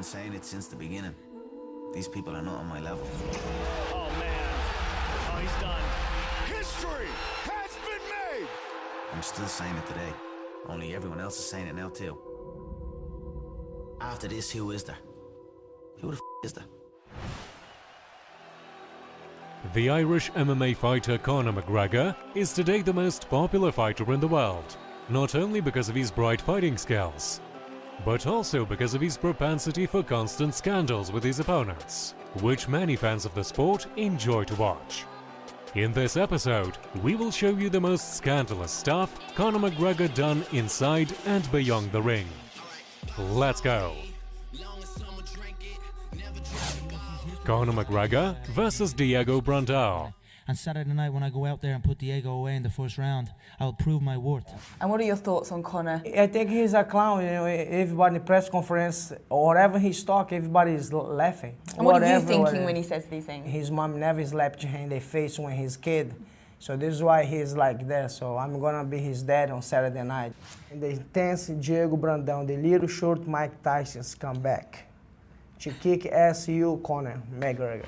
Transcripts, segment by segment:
saying it since the beginning. These people are not on my level. Oh, man. Oh, he's done. History has been made! I'm still saying it today. Only everyone else is saying it now, too. After this, who is there? Who the is there? The Irish MMA fighter Conor McGregor is today the most popular fighter in the world, not only because of his bright fighting skills, but also because of his propensity for constant scandals with his opponents, which many fans of the sport enjoy to watch. In this episode, we will show you the most scandalous stuff Conor McGregor done inside and beyond the ring. Let's go! Conor McGregor versus Diego Brandao. And Saturday night when I go out there and put Diego away in the first round, I'll prove my worth. And what are your thoughts on Conor? I think he's a clown. You know, everybody in the press conference or whatever he's talking, everybody is laughing. And what are you thinking when he says these things? His mom never slapped him in the face when he's a kid. So this is why he's like that. So I'm gonna be his dad on Saturday night. And the intense Diego Brandão, the little short Mike Tyson's come back to kick ass you, Conor McGregor.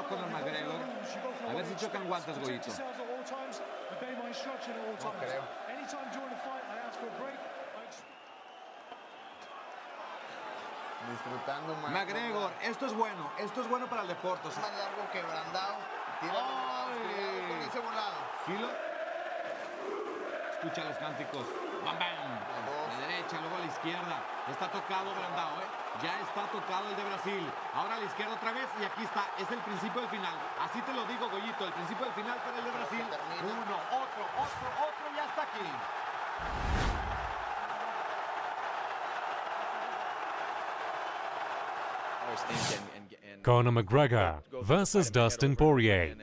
Conor McGregor. A ver si chocan guantes, Goyito. No creo. Disfrutando más. McGregor, esto es bueno para el deporte. Más largo que Brandao. Tira ese volado. Filo. Escucha los cánticos. Bam, bam. De derecha, luego a la izquierda. Está tocado Brandao, Ya está tocado el de Brasil. Ahora a la izquierda otra vez y aquí está. Es el principio del final. Así te lo digo, Goyito. El principio del final para el de Brasil. Uno, otro. Ya está aquí. Conor McGregor versus Dustin Poirier. And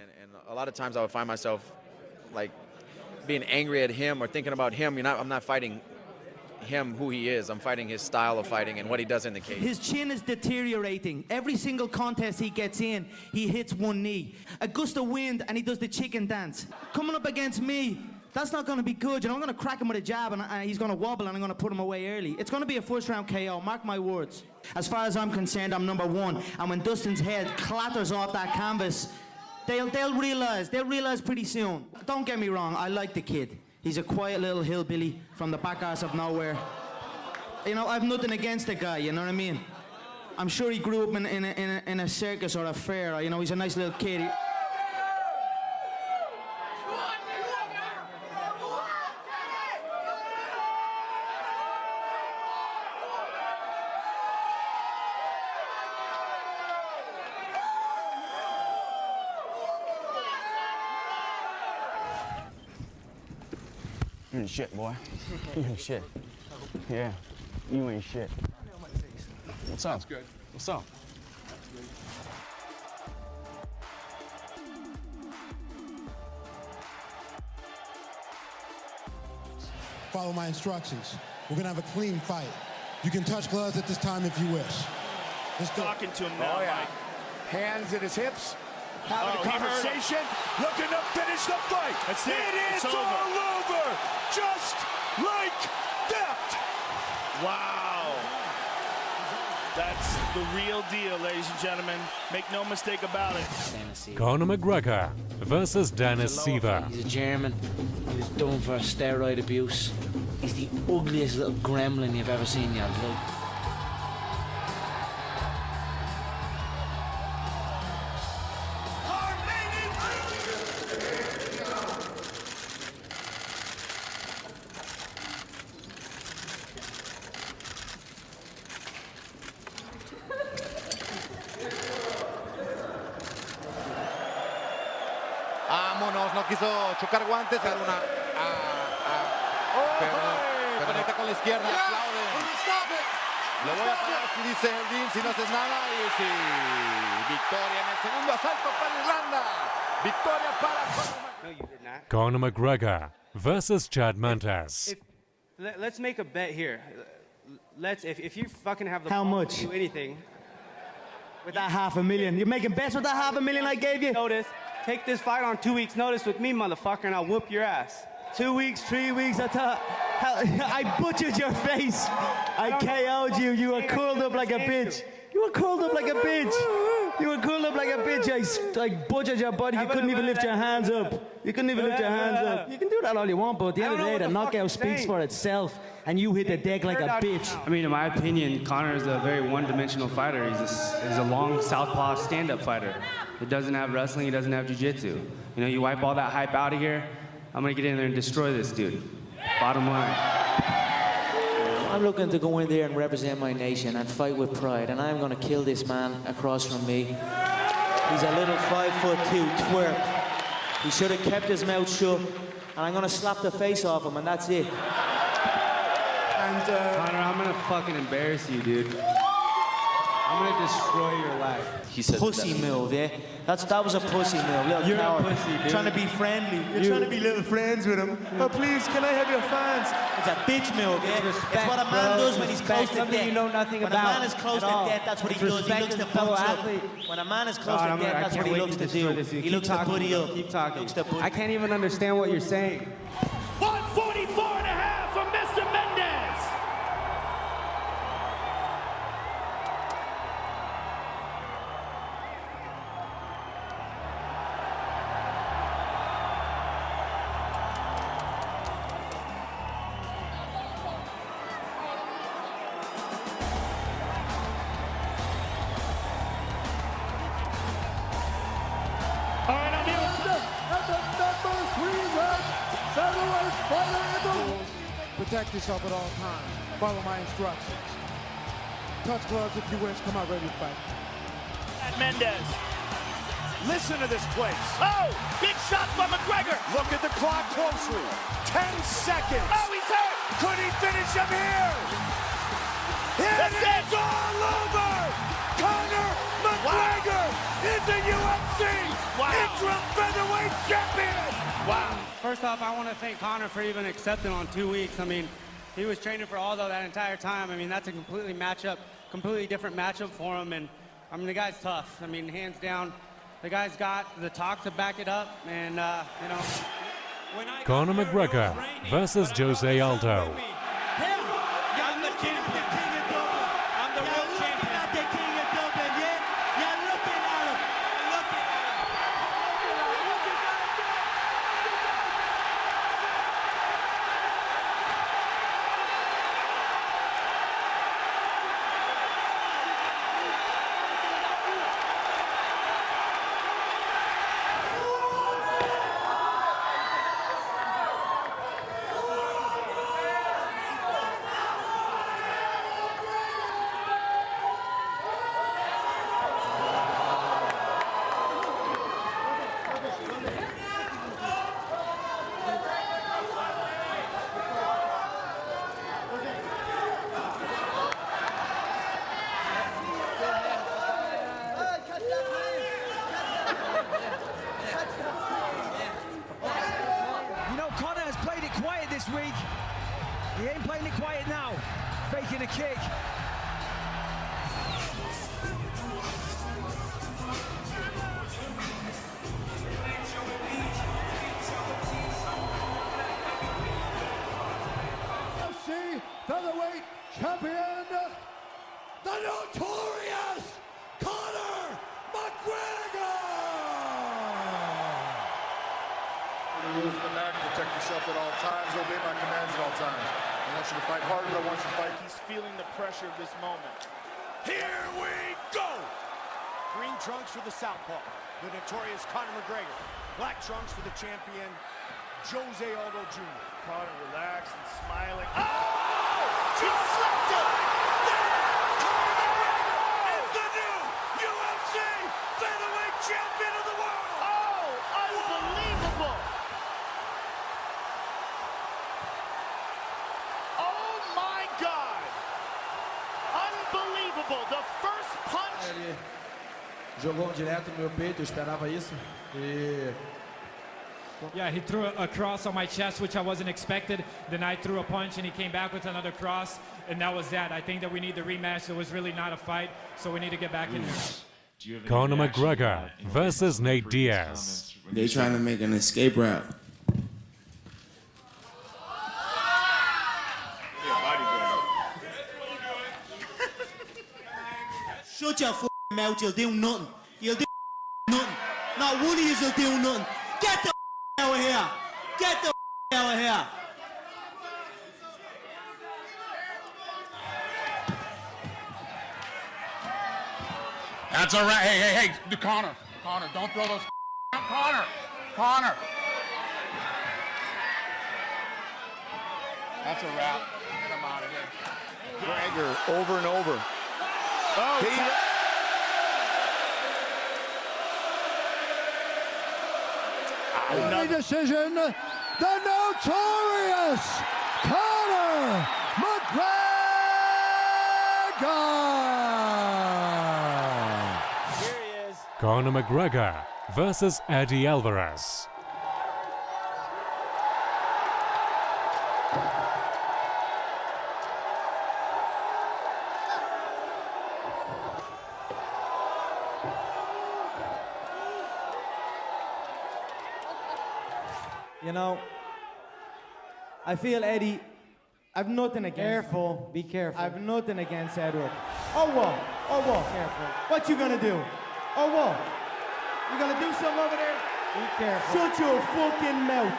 a lot of times I would find myself like being angry at him or thinking about him. I'm not fighting him who he is. I'm fighting his style of fighting and what he does in the cage. His chin is deteriorating. Every single contest he gets in, he hits one knee. A gust of wind and he does the chicken dance. Coming up against me, that's not going to be good. You know, I'm going to crack him with a jab and he's going to wobble and I'm going to put him away early. It's going to be a first round KO, mark my words. As far as I'm concerned, I'm number one. And when Dustin's head clatters off that canvas, they'll realize pretty soon. Don't get me wrong, I like the kid. He's a quiet little hillbilly from the back arse of nowhere. You know, I've nothing against the guy, you know what I mean? I'm sure he grew up in a circus or a fair, you know, he's a nice little kid. You ain't shit, boy. You ain't shit. Yeah, you ain't shit. What's up? That's good. What's up? Follow my instructions. We're gonna have a clean fight. You can touch gloves at this time if you wish. Let's go. Talking to him now, yeah. Mike. Hands at his hips. Having a he heard conversation. Looking to finish the fight. That's it. It's It's all over. over. Just like that. Wow. That's the real deal, ladies and gentlemen. Make no mistake about it. Conor McGregor versus Dennis Siver. He's a German. He was done for steroid abuse. He's the ugliest little gremlin you've ever seen in your life. Vámonos, no quiso chocar guantes, era una... pero conecta con la izquierda, aplauden. Lo voy a parar si dice el Dean, si no haces nada. Y sí, victoria en el segundo asalto para Irlanda. Victoria para Conor McGregor versus Chad Mendes. Let's make a bet here. If you fucking have the How ball much? to do anything. With that $500,000. You're making bets with that $500,000 I gave you? Notice. Take this fight on 2 weeks' notice with me, motherfucker, and I'll whoop your ass. 2 weeks, 3 weeks, I butchered your face. I KO'd you. You were curled up like a bitch. You were curled up like a bitch. You were curled up like a bitch. I butchered your body. You couldn't even lift your hands up. You couldn't even lift your hands up. You can do that all you want, but at the end of the day, the knockout speaks for itself, and you hit the deck like a bitch. I mean, in my opinion, Conor is a very one-dimensional fighter. He's a long southpaw stand-up fighter. He doesn't have wrestling. He doesn't have jiu-jitsu. You know, you wipe all that hype out of here, I'm going to get in there and destroy this dude. Bottom line. I'm looking to go in there and represent my nation and fight with pride, and I'm going to kill this man across from me. He's a little 5'2" twerp. He should have kept his mouth shut, and I'm going to slap the face off him, and that's it. And Conor, I'm going to fucking embarrass you, dude. I'm going to destroy your life. He said pussy move, yeah? That was a pussy move, little You're coward. a pussy, dude. Trying to be friendly. You're trying to be little friends with him. Oh, please, can I have your fans? It's a bitch move, yeah? It's what a man does when he's close to death. You know nothing when about a man is close to death, that's what he does. He looks to punch up. When a man is close to death, that's what he looks to do. He looks to buddy up. Keep talking. I I can't even understand what you're saying. 144.5 from Mr. Mendes. Protect yourself at all times. Follow my instructions. Touch gloves if you wish. Come out ready to fight. And Mendes. Listen to this place. Oh, big shot by McGregor. Look at the clock closely. 10 seconds. Oh, he's hurt. Could he finish him here? It's all over. Conor McGregor is the UFC interim featherweight champion. Wow. First off, I want to thank Conor for even accepting on 2 weeks. I mean, he was training for Aldo that entire time. I mean, that's a completely different matchup for him. And I mean, the guy's tough. I mean, hands down, the guy's got the talk to back it up. And, you know. Conor McGregor versus Jose Aldo. This week, he ain't playing it quiet now, faking a kick. UFC featherweight champion, the notorious Conor McGregor! Rules in the back, protect yourself at all times, obey my commands at all times. I want you to fight hard, but I want you to fight. He's feeling the pressure of this moment. Here we go! Green trunks for the southpaw, the notorious Conor McGregor. Black trunks for the champion, Jose Aldo Jr. Conor relaxed and smiling. Oh! He slapped him! Conor McGregor is the new UFC featherweight champion of the world! Oh, unbelievable! Oh my God! Jogou direto no meu peito, eu esperava isso. Yeah, he threw a cross on my chest, which I wasn't expected. Then I threw a punch, and he came back with another cross, and that was that. I think that we need the rematch. It was really not a fight, so we need to get back in there. Conor McGregor versus Nate Diaz. They're trying to make an escape route. Shut your f***ing mouth, you'll do nothing. You'll do nothing. Not one of you will do nothing. Get the out of here. Get the out of here. That's all right. Hey, Conor, don't throw those out. Conor. That's a wrap. Get him out of here. McGregor over and over. Oh, Another decision, the notorious Conor McGregor. Here he is. Conor McGregor versus Eddie Alvarez. You know, I feel Eddie, I've nothing against Careful, be careful. I've nothing against Edward. Oh, what? Careful. What you gonna do? Oh, what? You gonna do something over there? Be careful. Shut your fucking mouth.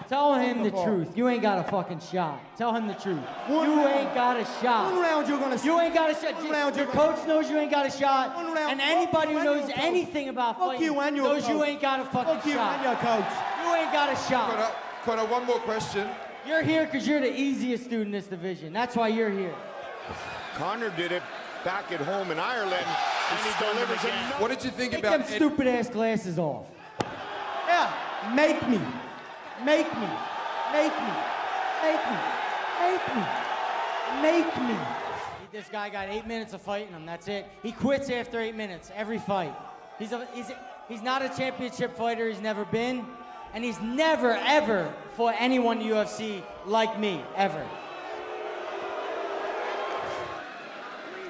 Tell him the truth. You ain't got a fucking shot. Tell him the truth. You ain't got a shot. One round you're gonna. You ain't got a shot. Your coach knows you ain't got a shot. One round. And anybody who knows anything about fighting knows you ain't got a fucking shot. Fuck you and your coach. You ain't got a shot. Conor, one more question. You're here because you're the easiest dude in this division. That's why you're here. Conor did it back at home in Ireland, and he delivers another. What did you think Take about them stupid ass glasses off. Yeah, make me. This guy got 8 minutes of fighting him. That's it. He quits after 8 minutes every fight. He's not a championship fighter. He's never been, and he's never ever fought anyone in the UFC like me ever.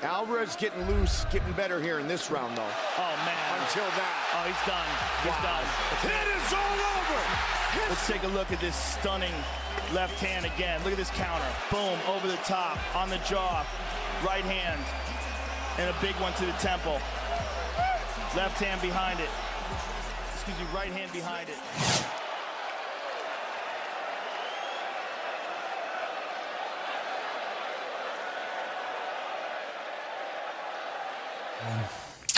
Alvarez getting loose, getting better here in this round, though. Oh, man. Until that. Oh, he's done. He's done. It is all over. Let's take a look at this stunning left hand again. Look at this counter. Boom, over the top, on the jaw. Right hand, and a big one to the temple. Left hand behind it. Excuse me, right hand behind it.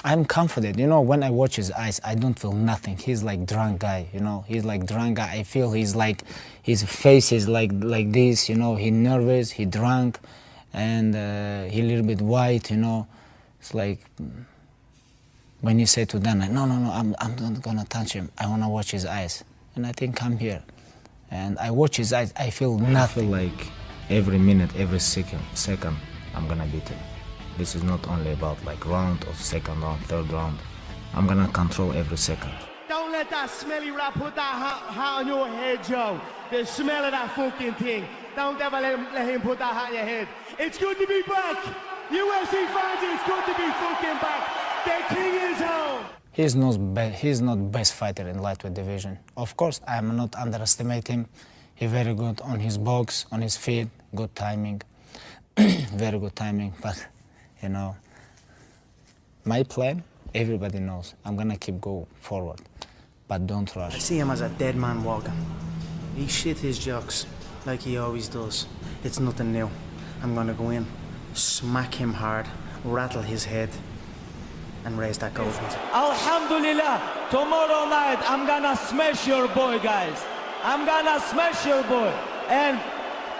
I'm confident, you know, when I watch his eyes, I don't feel nothing. He's like drunk guy, you know, he's like drunk guy. I feel he's like, his face is like this, you know, he nervous, he drunk, and he a little bit white, you know. It's like, when you say to Dana, no, I'm not gonna touch him. I wanna watch his eyes. And I think I'm here. And I watch his eyes, I feel nothing. Like every minute, every second, I'm gonna beat him. This is not only about like round or second round, third round. I'm gonna control every second. Don't let that smelly rat put that hat on your head, Joe. The smell of that fucking thing. Don't ever let him put that hat on your head. It's good to be back. UFC fans, it's good to be fucking back. The king is home. He's not best fighter in lightweight division. Of course, I am not underestimate him. He's very good on his box, on his feet, good timing, very good timing. But you know, my plan, everybody knows. I'm gonna keep go forward, but don't rush. I see him as a dead man walking. He shit his jocks like he always does. It's nothing new. I'm gonna go in, smack him hard, rattle his head, and raise that gold. Alhamdulillah, tomorrow night I'm gonna smash your boy, guys. I'm gonna smash your boy. And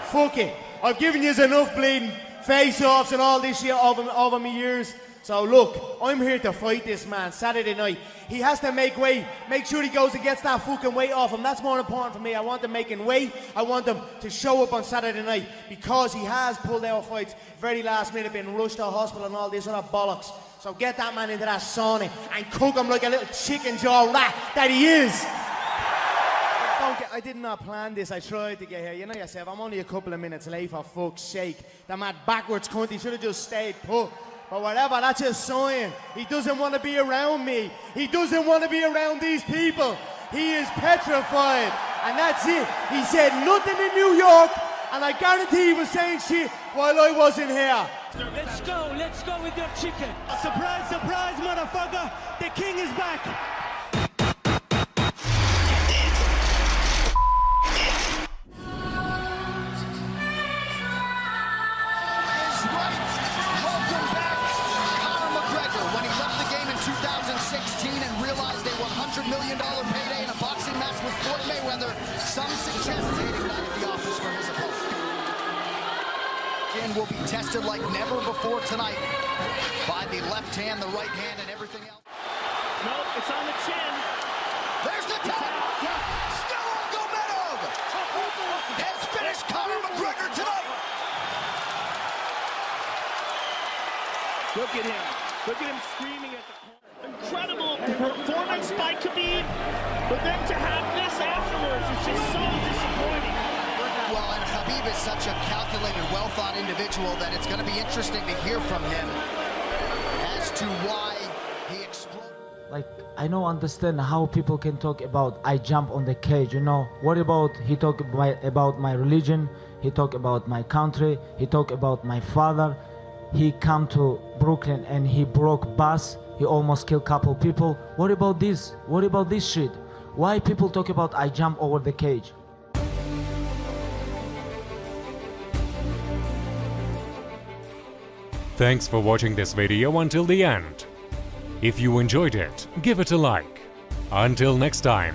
fuck it, I've given you enough bleeding face-offs and all this shit over my years. So look, I'm here to fight this man Saturday night. He has to make weight. Make sure he goes and gets that fucking weight off him. That's more important for me. I want him making weight. I want him to show up on Saturday night because he has pulled out fights very last minute, been rushed to hospital and all this other bollocks. So get that man into that sauna and cook him like a little chicken jaw rat that he is. I did not plan this. I tried to get here. You know yourself, I'm only a couple of minutes late, for fuck's sake. That mad backwards cunt, he should have just stayed put. But whatever, that's his sign. He doesn't want to be around me. He doesn't want to be around these people. He is petrified. And that's it. He said nothing in New York, and I guarantee he was saying shit while I wasn't here. Let's go with your chicken. Surprise, surprise, motherfucker. The king is back. Welcome back, Conor McGregor. When he left the game in 2016 and realized a $100 million payday in a boxing match with Floyd Mayweather, some suggest taking that at the office for his opponent. Will be tested like never before tonight by the left hand, the right hand, and everything else. No, it's on the chin. There's the tap. Still Gomedov has finished Conor McGregor tonight. Look at him. Look at him screaming at the corner. Incredible performance by Khabib, but then to have this afterwards is just so disappointing. Well, and Khabib is such a calculated, well-thought individual that it's going to be interesting to hear from him as to why he exploded. Like, I don't understand how people can talk about I jump on the cage, you know. What about he talk about my religion, he talk about my country, he talk about my father. He come to Brooklyn and he broke bus, he almost killed couple people. What about this? What about this shit? Why people talk about I jump over the cage? Thanks for watching this video until the end. If you enjoyed it, give it a like. Until next time.